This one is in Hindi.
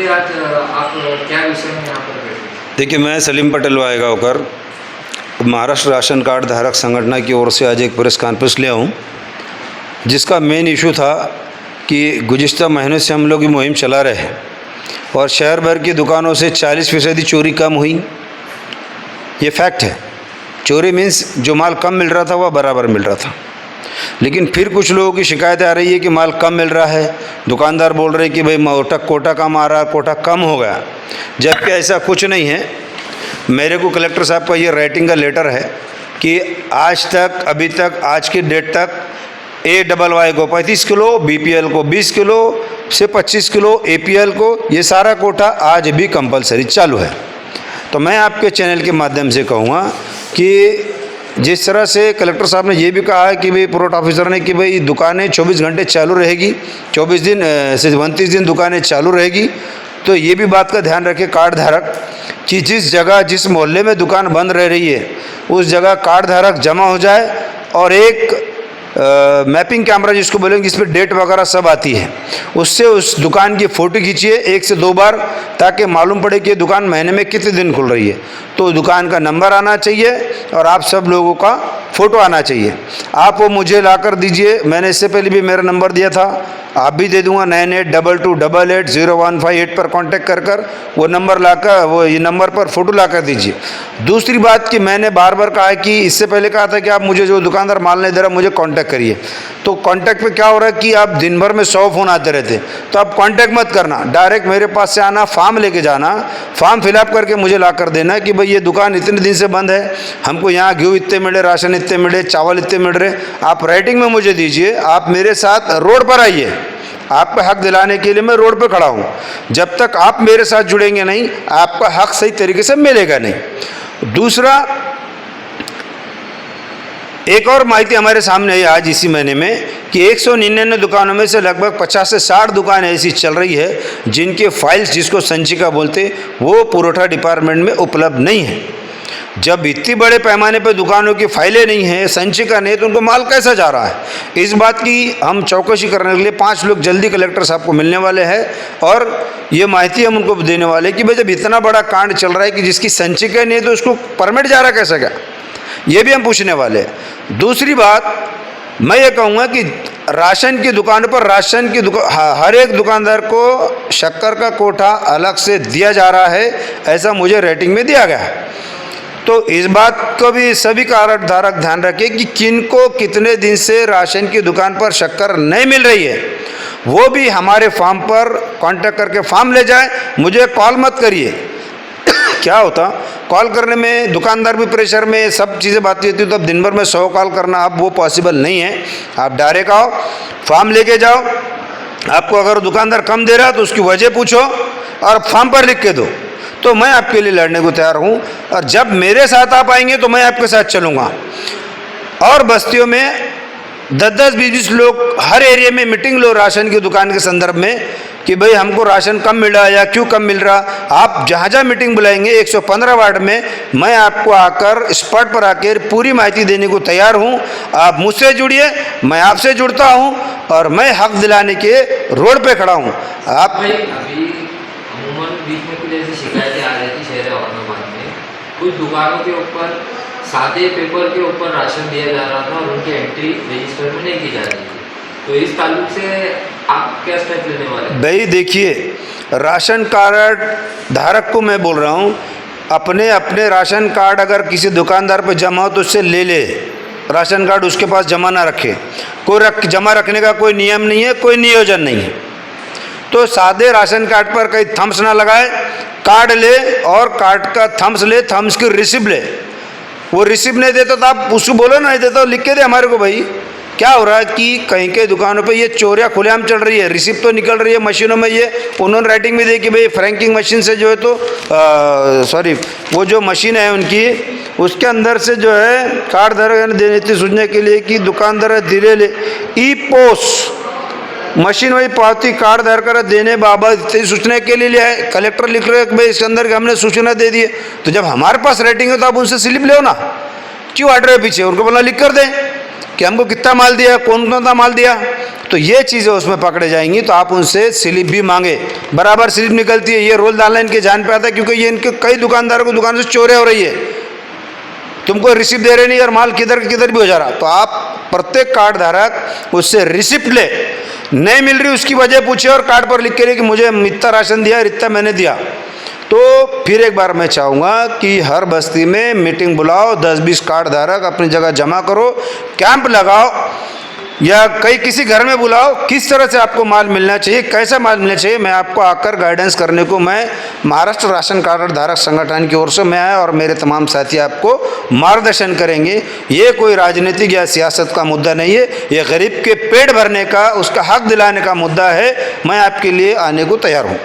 बताइए आज आप क्या विषय में यहाँ पर बैठे? देखिए, मैं सलीम पटेल वायगांवकर महाराष्ट्र राशन कार्ड धारक संगठन की ओर से आज एक प्रेस कॉन्फ्रेंस लिया हूँ, जिसका मेन इशू था कि गुज़िश्ता महीनों से हम लोग ये मुहिम चला रहे हैं और शहर भर की दुकानों से 40% चोरी कम हुई। ये फैक्ट है। चोरी मीन्स जो माल कम मिल रहा था वह बराबर मिल रहा था, लेकिन फिर कुछ लोगों की शिकायत आ रही है कि माल कम मिल रहा है। दुकानदार बोल रहे हैं कि भाई कोटा कम आ रहा है, कोटा कम हो गया, जबकि ऐसा कुछ नहीं है। मेरे को कलेक्टर साहब का ये राइटिंग का लेटर है कि आज तक, अभी तक, आज की डेट तक AYY को 35 किलो, BPL को 20 किलो से 25 किलो, APL को ये सारा कोटा आज भी कंपलसरी चालू है। तो मैं आपके चैनल के माध्यम से कहूँगा कि जिस तरह से कलेक्टर साहब ने ये भी कहा है कि भाई पुरोट ऑफिसर ने कि भाई दुकानें 24 घंटे चालू रहेगी, 24 दिन से 29 दिन दुकानें चालू रहेगी, तो ये भी बात का ध्यान रखें कार्ड धारक कि जिस जगह, जिस मोहल्ले में दुकान बंद रह रही है उस जगह कार्ड धारक जमा हो जाए और एक मैपिंग कैमरा जिसको बोलेंगे, जिस पर डेट वगैरह सब आती है, उससे उस दुकान की फ़ोटो खींचिए 1 से 2 बार, ताकि मालूम पड़े कि दुकान महीने में कितने दिन खुल रही है। तो दुकान का नंबर आना चाहिए और आप सब लोगों का फ़ोटो आना चाहिए। आप वो मुझे ला कर दीजिए। मैंने इससे पहले भी मेरा नंबर दिया था, आप भी दे दूंगा। 9822880158 पर कांटेक्ट कर वो नंबर लाकर, वो ये नंबर पर फ़ोटो ला कर दीजिए। दूसरी बात कि मैंने बार बार कहा है कि इससे पहले कहा था कि आप मुझे, जो दुकानदार माल नहीं दे रहा, मुझे कांटेक्ट करिए। तो कांटेक्ट पे क्या हो रहा है कि आप दिन भर में 100 फ़ोन आते रहते, तो आप कांटेक्ट मत करना, डायरेक्ट मेरे पास से आना, फॉर्म लेके जाना, फॉर्म फिलअप करके मुझे ला कर देना कि भाई ये दुकान इतने दिन से बंद है, हमको यहाँ घी इतने मिले, राशन इतने मिले, चावल इतने मिल रहे। आप राइटिंग में मुझे दीजिए, आप मेरे साथ रोड पर आइए, आपका हक दिलाने के लिए मैं रोड पे खड़ा हूँ। जब तक आप मेरे साथ जुड़ेंगे नहीं, आपका हक सही तरीके से मिलेगा नहीं। दूसरा, एक और माहिती हमारे सामने आई आज इसी महीने में कि 199 दुकानों में से लगभग 50 से 60 दुकानें ऐसी चल रही है जिनके फाइल्स, जिसको संचिका बोलते, वो पुरवठा डिपार्टमेंट में उपलब्ध नहीं है। जब इतनी बड़े पैमाने पर दुकानों की फाइलें नहीं हैं, संचिका नहीं, तो उनको माल कैसा जा रहा है? इस बात की हम चौकसी करने के लिए 5 लोग जल्दी कलेक्टर साहब को मिलने वाले हैं और ये माहिती हम उनको देने वाले हैं कि भाई जब इतना बड़ा कांड चल रहा है कि जिसकी संचिका नहीं है, तो उसको परमिट जा रहा कैसे क्या, ये भी हम पूछने वाले हैं। दूसरी बात, मैं ये कहूँगा कि राशन की दुकान पर, राशन की दुकान, हर एक दुकानदार को शक्कर का कोठा अलग से दिया जा रहा है, ऐसा मुझे रेटिंग में दिया गया है। तो इस बात को भी सभी कार्ड धारक ध्यान रखें कि किनको कितने दिन से राशन की दुकान पर शक्कर नहीं मिल रही है, वो भी हमारे फॉर्म पर कांटेक्ट करके फॉर्म ले जाए। मुझे कॉल मत करिए। क्या होता, कॉल करने में दुकानदार भी प्रेशर में, सब चीज़ें बातें होती, तो अब दिन भर में 100 कॉल करना अब वो पॉसिबल नहीं है। आप डायरेक्ट आओ, फॉर्म लेके जाओ। आपको अगर दुकानदार कम दे रहा है तो उसकी वजह पूछो और फॉर्म पर लिख के दो, तो मैं आपके लिए लड़ने को तैयार हूँ। और जब मेरे साथ आप आएंगे तो मैं आपके साथ चलूँगा। और बस्तियों में 10-10, 20-20 लोग हर एरिया में मीटिंग लो राशन की दुकान के संदर्भ में कि भाई हमको राशन कम मिल रहा है या क्यों कम मिल रहा। आप जहाँ जहाँ मीटिंग बुलाएंगे 115 वार्ड में, मैं आपको आकर स्पॉट पर आकर पूरी माहिती देने को तैयार हूँ। आप मुझसे जुड़िए, मैं आपसे जुड़ता हूँ और मैं हक दिलाने के रोड पे खड़ा हूँ। आप अभी अमूमन बीच में कुछ ऐसी शिकायतें आ रही थी शहर औरंगाबाद में, कुछ दुकानों के ऊपर सादे पेपर के ऊपर राशन दिया जा रहा था और उनकी एंट्री रजिस्टर में नहीं की जा रही थी। तो इस ताल्लुक से आप क्या स्टेप लेने वाले हैं? भाई देखिए, राशन कार्ड धारक को मैं बोल रहा हूँ, अपने अपने राशन कार्ड अगर किसी दुकानदार पर जमा हो तो उससे ले ले। राशन कार्ड उसके पास जमा ना रखे। कोई जमा रखने का कोई नियम नहीं है, कोई नियोजन नहीं है। तो सादे राशन कार्ड पर कहीं थम्स ना लगाए, कार्ड ले और कार्ड का थम्स ले, थम्स की रिसिप्ट ले। वो रिसिप्ट नहीं देता तो आप उसको बोलो ना, नहीं देता तो लिख के दे हमारे को। भाई क्या हो रहा है कि कहीं कहीं दुकानों पे ये चोरियाँ खुलेआम चल रही है, रिसिप्ट तो निकल रही है मशीनों में। ये उन्होंने राइटिंग में दी कि भाई फ्रैंकिंग मशीन से जो है तो वो जो मशीन है उनकी, उसके अंदर से जो है कार्ड धारक देने सूचना के लिए कि दुकानदार धीरे ले ई पोस्ट मशीन वही पावती कार्ड धारक देने बाबत सूचना के लिए है। कलेक्टर लिख रहे हैं कि भाई इसके अंदर हमने सूचना दे दी है। तो जब हमारे पास रेटिंग है तो आप उनसे स्लिप ले ना, क्यों हट रहे पीछे? उनको बोला लिख कर दें कि हमको कितना माल दिया, कौन कौन सा माल दिया। तो ये चीज़ें उसमें पकड़े जाएंगी। तो आप उनसे स्लिप भी मांगे, बराबर स्लिप निकलती है, ये रोल डालना इनके जान पे आता है, क्योंकि ये इनके कई दुकानदारों को दुकान से चोरी हो रही है, तुमको रिसिप्ट दे रहे नहीं और माल किधर किधर भी हो जा रहा। तो आप प्रत्येक कार्ड धारक उससे रिसिप्ट ले, नहीं मिल रही उसकी वजह पूछे और कार्ड पर लिख के कि मुझे इतना राशन दिया और इतना मैंने दिया। तो फिर एक बार मैं चाहूँगा कि हर बस्ती में मीटिंग बुलाओ, 10-20 कार्ड धारक अपनी जगह जमा करो, कैंप लगाओ या कई किसी घर में बुलाओ, किस तरह से आपको माल मिलना चाहिए, कैसा माल मिलना चाहिए, मैं आपको आकर गाइडेंस करने को मैं महाराष्ट्र राशन कार्ड धारक संगठन की ओर से मैं आया और मेरे तमाम साथी आपको मार्गदर्शन करेंगे। ये कोई राजनीतिक या सियासत का मुद्दा नहीं है, ये गरीब के पेट भरने का, उसका हक दिलाने का मुद्दा है। मैं आपके लिए आने को तैयार हूँ।